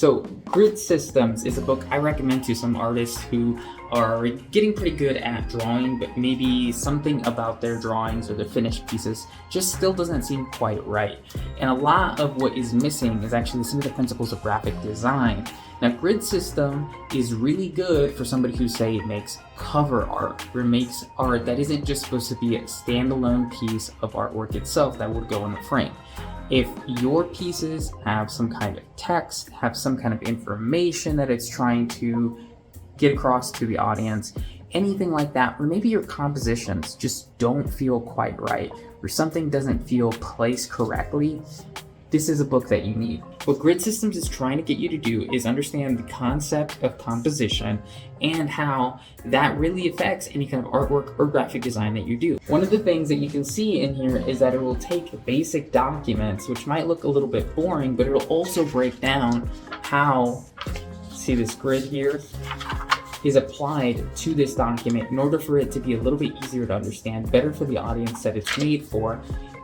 So Grid Systems is a book I recommend to some artists who are getting pretty good at drawing, but maybe something about their drawings or their finished pieces just still doesn't seem quite right. And a lot of what is missing is actually some of the principles of graphic design. Now, Grid System is really good for somebody who, say, makes cover art or makes art that isn't just supposed to be a standalone piece of artwork itself that would go in the frame. If your pieces have some kind of text, have some kind of information that it's trying to get across to the audience, anything like that, or maybe your compositions just don't feel quite right, or something doesn't feel placed correctly, this is a book that you need. What Grid Systems is trying to get you to do is understand the concept of composition and how that really affects any kind of artwork or graphic design that you do. One of the things that you can see in here is that it will take basic documents, which might look a little bit boring, but it'll also break down how, see this grid here, is applied to this document in order for it to be a little bit easier to understand, better for the audience that it's made for,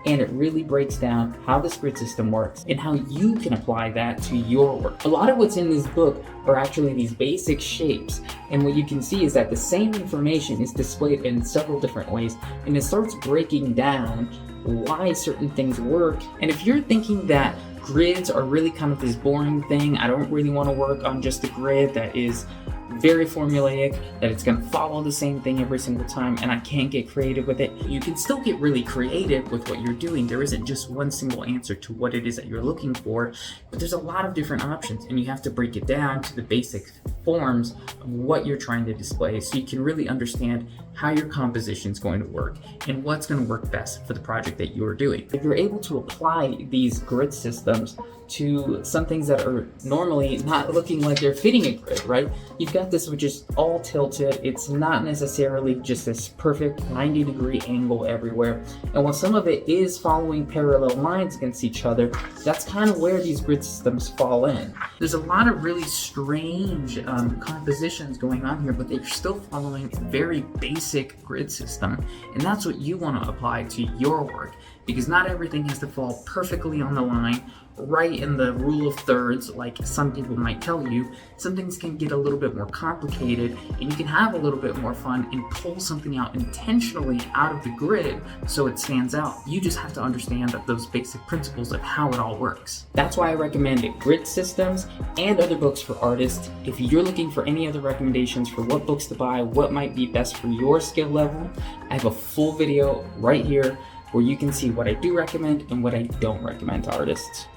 and it really breaks down how this grid system works and how you can apply that to your work. A lot of what's in this book are actually these basic shapes, and what you can see is that the same information is displayed in several different ways, and it starts breaking down why certain things work. And if you're thinking that grids are really kind of this boring thing, I don't really want to work on just a grid that is very formulaic, that it's going to follow the same thing every single time and I can't get creative with it, you can still get really creative with what you're doing. There isn't just one single answer to what it is that you're looking for, but there's a lot of different options, and you have to break it down to the basic forms of what you're trying to display so you can really understand how your composition is going to work and what's going to work best for the project that you're doing. If you're able to apply these grid systems to some things that are normally not looking like they're fitting a grid, right? You've got this which is all tilted. It's not necessarily just this perfect 90-degree angle everywhere. And while some of it is following parallel lines against each other, that's kind of where these grid systems fall in. There's a lot of really strange compositions going on here, but they're still following a very basic grid system. And that's what you want to apply to your work, because not everything has to fall perfectly on the line, right in the rule of thirds, like some people might tell you. Some things can get a little bit more complicated, and you can have a little bit more fun and pull something out intentionally out of the grid so it stands out. You just have to understand those basic principles of how it all works. That's why I recommend Grid Systems and other books for artists. If you're looking for any other recommendations for what books to buy, what might be best for your skill level, I have a full video right here where you can see what I do recommend and what I don't recommend to artists.